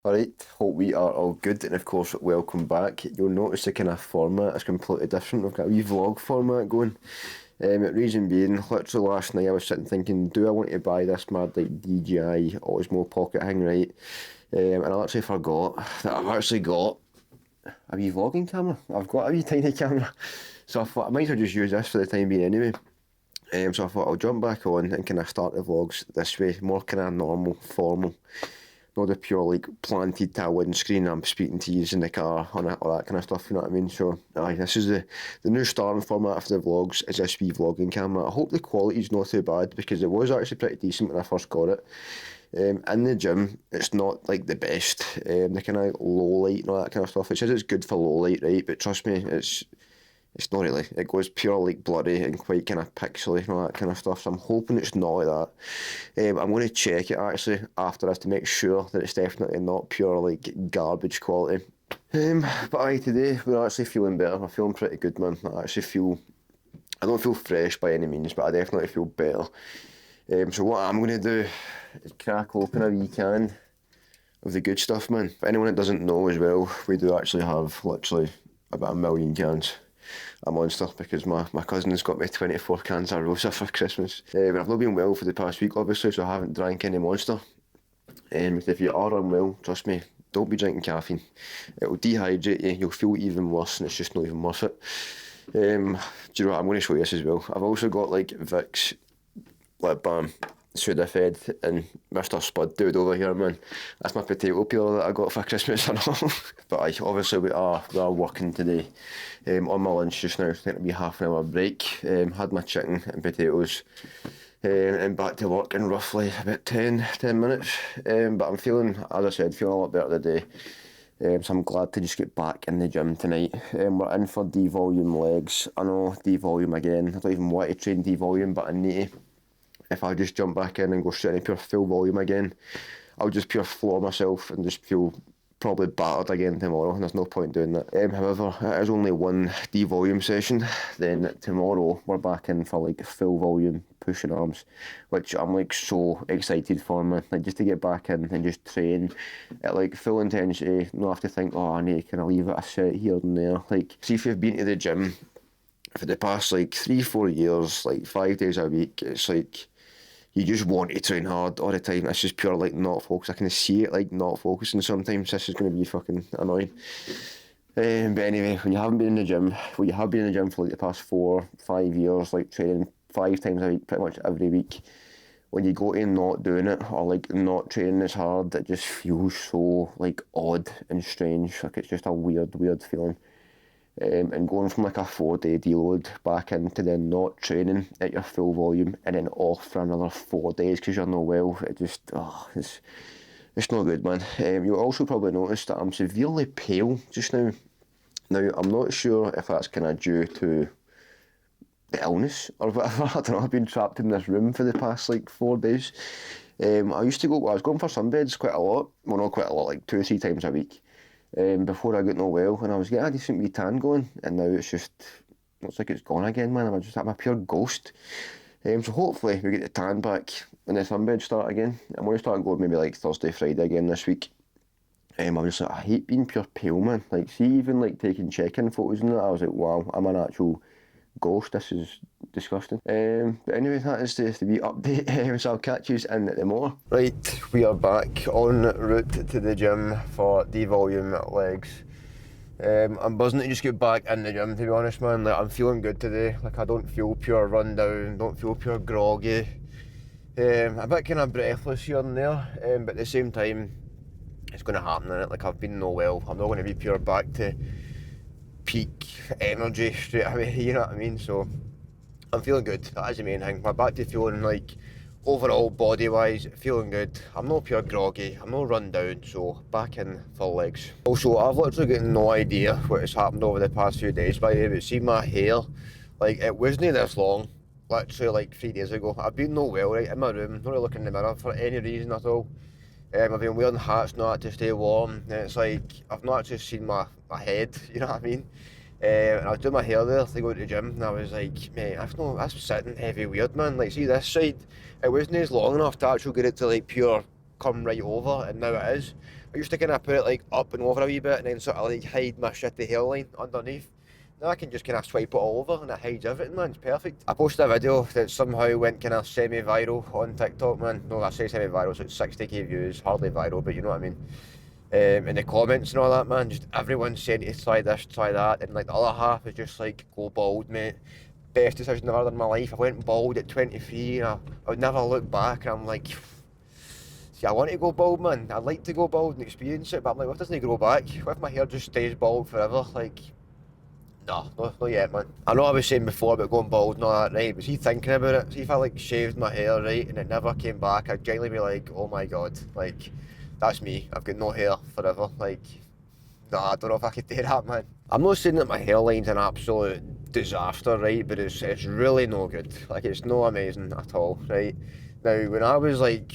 Alright, hope we are all good, and of course, welcome back. You'll notice the kind of format is completely different. We've got a wee vlog format going. Reason being, literally last night I was sitting thinking, do I want to buy this mad like DJI Osmo pocket thing, right? And I actually forgot that I've actually got a wee vlogging camera. I've got a wee tiny camera. So I thought I might as well just use this for the time being anyway. So I thought I'll jump back on and kind of start the vlogs this way, more kind of normal, formal. Not the pure like planted to a windscreen. I'm speaking to you in the car on it, all that kind of stuff. You know what I mean? So, aye, this is the new starting format for the vlogs. Is this wee vlogging camera? I hope the quality's not too bad because it was actually pretty decent when I first got it. In the gym, it's not like the best. The kind of low light and all that kind of stuff. It says it's good for low light, right? But trust me, it's not really. It goes pure like blurry and quite kind of pixely and all that kind of stuff. So I'm hoping it's not like that. I'm going to check it actually after this to make sure that it's definitely not pure like garbage quality. But aye, today we're actually feeling better. I'm feeling pretty good, man. I don't feel fresh by any means, but I definitely feel better. So what I'm going to do is crack open a wee can of the good stuff, man. For anyone that doesn't know as well, we do actually have literally about a million cans. A monster because my cousin has got me 24 cans of Rosa for Christmas. But I've not been well for the past week obviously, so I haven't drank any Monster. If you are unwell, trust me, don't be drinking caffeine. It will dehydrate you, you'll feel even worse and it's just not even worth it. Do you know what, I'm going to show you this as well. I've also got like Vicks lip balm, Sudafed and Mr Spud dude over here, man. That's my potato peeler that I got for Christmas and all. But aye, obviously we are working today. On my lunch just now, I think it'll be half an hour break. Had my chicken and potatoes and back to work in roughly about 10 minutes. But I'm feeling, as I said, feeling a lot better today. So I'm glad to just get back in the gym tonight. We're in for D-volume legs. I know D-volume again, I don't even want to train D-volume, but I need to. If I just jump back in and go straight into pure full volume again, I'll just pure floor myself and just feel probably battered again tomorrow, and there's no point doing that. However, it is only one D-volume session. Then tomorrow we're back in for like full volume pushing arms, which I'm like so excited for, man. Like just to get back in and just train at like full intensity, not have to think, oh, I need to kind of leave it a set here and there. Like, see if you've been to the gym for the past like 3-4 years, like 5 days a week, it's like you just want to train hard all the time. It's just pure like not focus. I can see it like not focusing sometimes. This is going to be fucking annoying. But anyway, when you haven't been in the gym, well, you have been in the gym for like the past 4-5 years, like training 5 times a week, pretty much every week. When you go to not doing it or like not training as hard, it just feels so like odd and strange. Like it's just a weird feeling. And going from like a 4 day deload back into then not training at your full volume and then off for another 4 days because you're not well, it's not good, man. You'll also probably notice that I'm severely pale just now. Now, I'm not sure if that's kind of due to the illness or whatever. I don't know, I've been trapped in this room for the past like 4 days. I was going for sunbeds quite a lot. Well, not quite a lot, like 2 or 3 times a week. Before I got no well, and I was getting a decent wee tan going, and now it's just looks like it's gone again, man. I'm a pure ghost. So hopefully we get the tan back and the sunbed start again. I'm going to start going maybe like Thursday, Friday again this week. I'm just like, I hate being pure pale, man. Like, see, even like taking check-in photos and that, I was like, wow, I'm an actual ghost. This is disgusting. But anyway, that is the wee update. So I'll catch you in the more. Right, we are back en route to the gym for D-volume legs. I'm buzzing to just get back in the gym, to be honest, man. Like, I'm feeling good today. Like, I don't feel pure run down, don't feel pure groggy. A bit kind of breathless here and there, but at the same time, it's going to happen, innit? Like, I've been no well. I'm not going to be pure back to peak energy straight away, you know what I mean? So I'm feeling good. That is the main thing. I'm back to feeling like overall body wise feeling good. I'm not pure groggy, I'm not run down, so back in full legs. Also, I've literally got no idea what has happened over the past few days, by the way, but see my hair, like it wasn't this long literally like 3 days ago. I've been no well, right, in my room, not really looking in the mirror for any reason at all. I've been wearing hats not to stay warm, and it's like I've not actually seen my head, you know what I mean? And I was doing my hair there to go to the gym, and I was like, mate, that's sitting heavy weird, man. Like, see this side, it wasn't as long enough to actually get it to like pure come right over, and now it is. I used to kind of put it like up and over a wee bit and then sort of like hide my shitty hairline underneath. Now I can just kind of swipe it all over and it hides everything, man. It's perfect. I posted a video that somehow went kind of semi-viral on TikTok, man. No, I say semi-viral, so it's 60k views, hardly viral, but you know what I mean. In the comments and all that, man, just everyone saying to try this, try that, and like the other half is just like, go bald, mate. Best decision I've ever done in my life. I went bald at 23 and I would never look back, and I'm like, see, I want to go bald, man. I'd like to go bald and experience it, but I'm like, what doesn't it grow back? What if my hair just stays bald forever? Like, no, not yet, man. I know I was saying before about going bald and all that, right, but see, thinking about it, see if I like shaved my hair, right, and it never came back, I'd genuinely be like, oh my god, like, that's me. I've got no hair forever. Like, nah, I don't know if I could do that, man. I'm not saying that my hairline's an absolute disaster, right, but it's really no good. Like, it's no amazing at all, right? Now, when I was like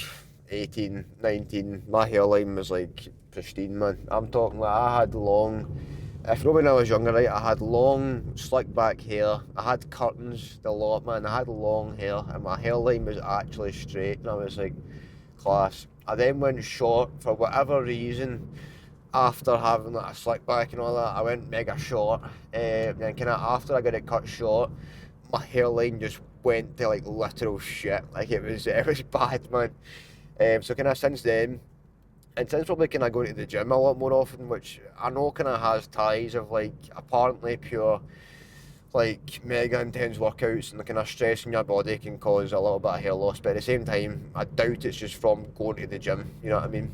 18, 19, my hairline was like pristine, man. I'm talking like I had long, if not when I was younger, right, I had long, slick back hair. I had curtains a lot, man. I had long hair, and my hairline was actually straight, and I was like, class. I then went short for whatever reason. After having like a slick back and all that, I went mega short. Then kind of after I got it cut short, my hairline just went to like literal shit. Like it was bad, man. So kind of since then, and since probably kind of going to the gym a lot more often, which I know kind of has ties of like apparently pure like mega intense workouts and the kind of stress in your body can cause a little bit of hair loss, but at the same time I doubt it's just from going to the gym, you know what I mean.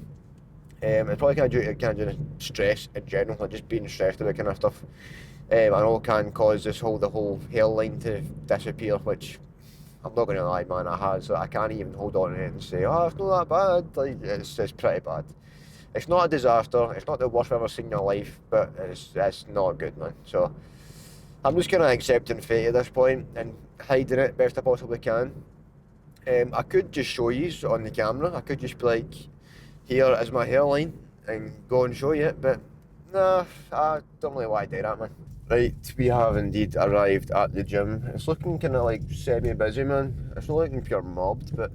It's probably kind of due to kind of stress in general, like just being stressed about kind of stuff. I know it can cause the whole hairline to disappear, which I'm not going to lie, man, it has. So I can't even hold on to it and say, oh, it's not that bad. Like it's pretty bad. It's not a disaster. It's not the worst I've ever seen in your life, but it's not good, man. So I'm just kind of accepting fate at this point and hiding it best I possibly can. I could just show you on the camera. I could just be like, here is my hairline and go and show you it, but nah, I don't really want to do that, man. Right, we have indeed arrived at the gym. It's looking kind of like semi-busy, man. It's not looking pure mobbed, but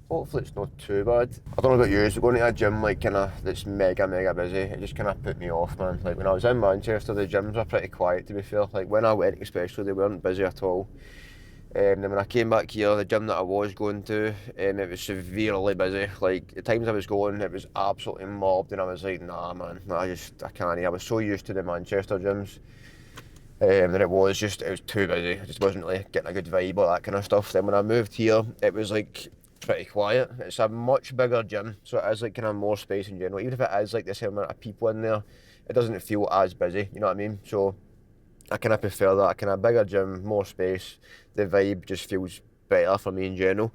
hopefully it's not too bad. I don't know about you, so going to a gym like kind of that's mega busy, it just kind of put me off, man. Like when I was in Manchester, the gyms were pretty quiet, to be fair. Like when I went especially, they weren't busy at all. Then when I came back here, the gym that I was going to, it was severely busy. Like the times I was going, it was absolutely mobbed, and I was like, nah, man, I can't. I was so used to the Manchester gyms. That it was too busy. I just wasn't really getting a good vibe or that kind of stuff. Then when I moved here, it was like pretty quiet. It's a much bigger gym, so it is like kind of more space in general. Even if it is like the same amount of people in there, it doesn't feel as busy, you know what I mean? So I kind of prefer that, a kind of bigger gym, more space. The vibe just feels better for me in general.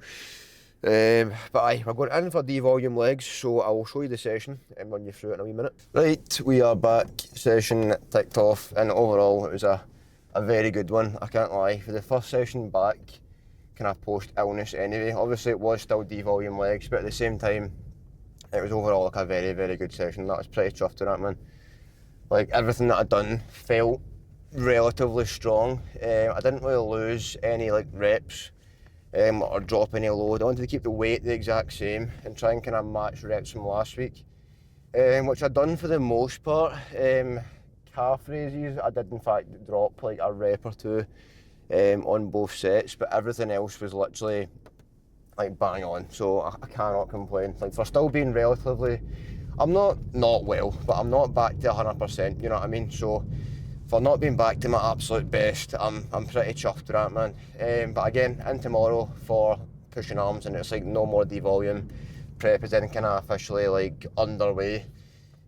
But aye, we're going in for D-volume legs, so I will show you the session and run you through it in a wee minute. Right, we are back. Session ticked off, and overall it was a very good one, I can't lie. For the first session back, kind of post-illness anyway, obviously it was still D-volume legs, but at the same time, it was overall like a very good session. That was pretty chuffed with that, man. Like everything that I'd done felt relatively strong. I didn't really lose any like reps or drop any load. I wanted to keep the weight the exact same and try and kind of match reps from last week, which I'd done for the most part. Calf raises, I did in fact drop like a rep or two on both sets, but everything else was literally like bang on, so I cannot complain. Like for still being relatively, I'm not well, but I'm not back to 100%, you know what I mean? So for not being back to my absolute best, I'm pretty chuffed with that, man. But again, in tomorrow for pushing arms, and it's like no more D-volume. Prep is then kind of officially like underway.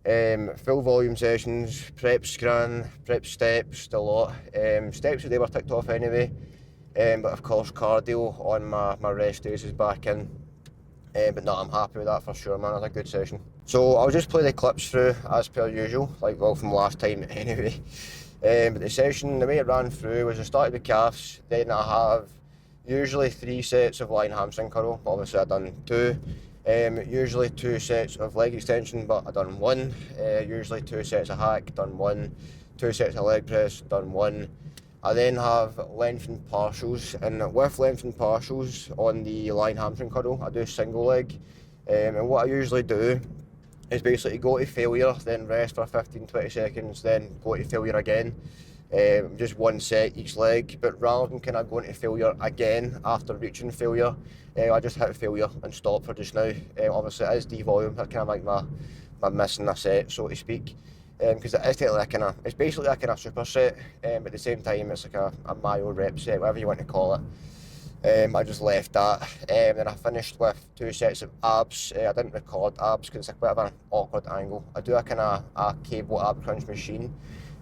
Full volume sessions, prep scran, prep steps, the lot. Steps they were ticked off anyway. But of course cardio on my rest days is back in. But no, I'm happy with that for sure, man. It was a good session. So I'll just play the clips through as per usual, like well from last time anyway. But the session, the way it ran through was I started with calves, then I have usually 3 sets of line hamstring curl, obviously I've done 2. Usually 2 sets of leg extension, but I've done 1. Usually 2 sets of hack, done 1. 2 sets of leg press, done 1. I then have lengthened partials, and with lengthened partials on the line hamstring curl, I do single leg. And what I usually do is basically go to failure, then rest for 15-20 seconds, then go to failure again. Just one set each leg, but rather than kind of going to failure again after reaching failure, I just hit failure and stop for just now. Obviously it is devolume, that's kind of like my missing a set, so to speak, because it is technically it's basically a kind of superset, at the same time it's like a Mayo rep set, whatever you want to call it. I just left that, then I finished with 2 sets of abs. I didn't record abs because it's a bit of an awkward angle. I do a kind of a cable ab crunch machine.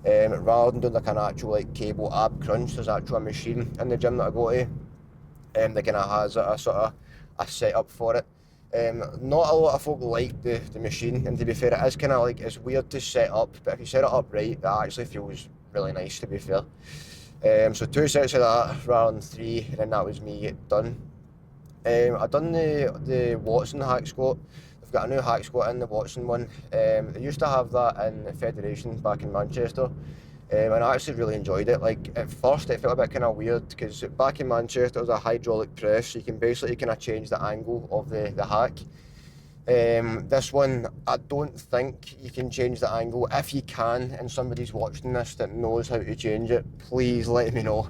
Rather than doing like an actual like cable ab crunch, there's actually a machine in the gym that I go to that kind of has a sort of a setup for it. Not a lot of folk like the machine, and to be fair, it is kind of like, it's weird to set up, but if you set it up right, that actually feels really nice, to be fair. So 2 sets of that rather than 3, and then that was me done. I've done the Watson hack squat. They've got a new hack squat in, the Watson one. They used to have that in the Federation back in Manchester, and I actually really enjoyed it. Like, at first it felt a bit kind of weird because back in Manchester there's a hydraulic press, so you can basically kind of change the angle of the hack. This one, I don't think you can change the angle. If you can, and somebody's watching this that knows how to change it, please let me know.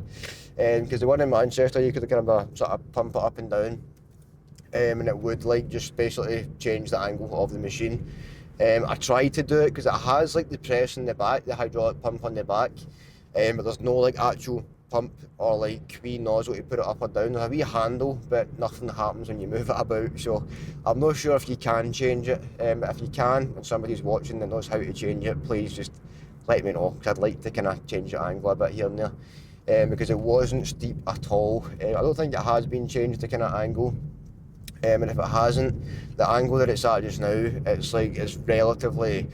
Because the one in Manchester, you could kind of sort of pump it up and down, and it would like just basically change the angle of the machine. I tried to do it because it has like the press in the back, the hydraulic pump on the back, but there's no like actual pump or like wee nozzle to put it up or down. There's a wee handle, but nothing happens when you move it about, so I'm not sure if you can change it. But if you can, and somebody's watching that knows how to change it, please just let me know, because I'd like to kind of change the angle a bit here and there, because it wasn't steep at all. I don't think it has been changed, the kind of angle, and if it hasn't, the angle that it's at just now, it's relatively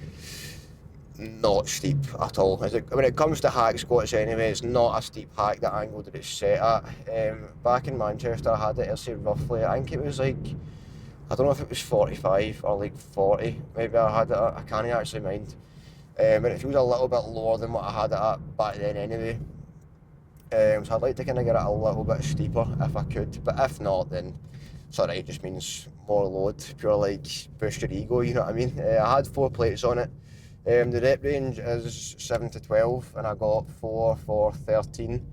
not steep at all. When it comes to hack squats anyway, it's not a steep hack, the angle that it's set at. Back in Manchester I had it, I'll say roughly, I think it was like, I don't know if it was 45 or like 40, maybe I had it at, I can't actually mind. But it feels a little bit lower than what I had it at back then anyway. So I'd like to kind of get it a little bit steeper if I could, but if not, then it's alright, it just means more load, pure like boost your ego, you know what I mean. I had 4 plates on it. The rep range is 7 to 12, and I got 4 for 13,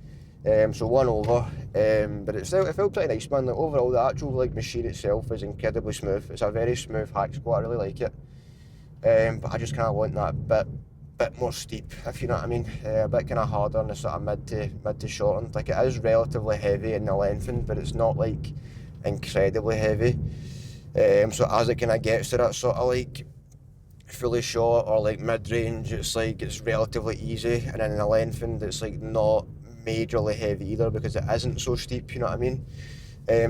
so 1 over, but it felt pretty nice, man. Like, overall, the actual like machine itself is incredibly smooth. It's a very smooth hack squat, I really like it, but I just kind of want that bit more steep, if you know what I mean, a bit kind of harder in the sort of mid to short end. Like, it is relatively heavy in the lengthened, but it's not like incredibly heavy, so as it kind of gets to that sort of like fully short or like mid-range, it's relatively easy, and then in the lengthened it's like not majorly heavy either because it isn't so steep, you know what I mean.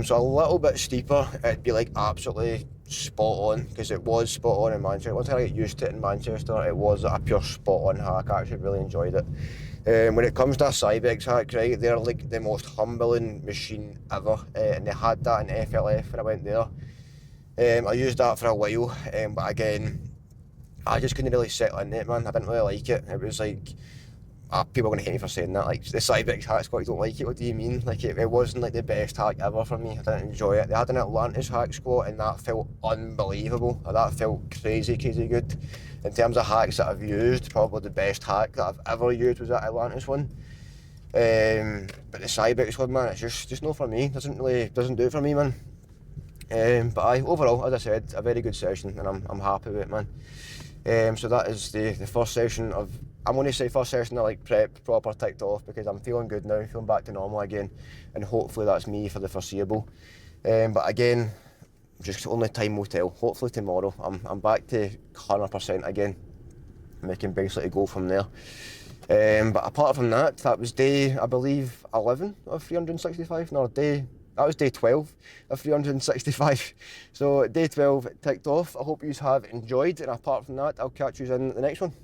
So a little bit steeper, it'd be like absolutely spot on, because it was spot on in Manchester. Once I get used to it in Manchester, it was a pure spot on hack. I actually really enjoyed it. When it comes to a Cybex hack, right, they're like the most humbling machine ever, and they had that in FLF when I went there. I used that for a while, but again, I just couldn't really settle in it, man. I didn't really like it. It was like, people are going to hate me for saying that, like, the Cybex hack squat, you don't like it, what do you mean? Like, it wasn't like the best hack ever for me. I didn't enjoy it. They had an Atlantis hack squat, and that felt unbelievable. That felt crazy good. In terms of hacks that I've used, probably the best hack that I've ever used was that Atlantis one. But the Cybex one, man, it's just not for me. Doesn't do it for me, man. But overall, as I said, a very good session, and I'm happy with it, man. So that is the first session of, I'm going to say first session of like prep proper ticked off, because I'm feeling good now, feeling back to normal again, and hopefully that's me for the foreseeable. But again, just only time will tell. Hopefully tomorrow I'm back to 100% again, and we can basically go from there. But apart from that, that was day, I believe, 11 of 365, that was day 12 of 365. So day 12 ticked off. I hope you have enjoyed, and apart from that, I'll catch you in the next one.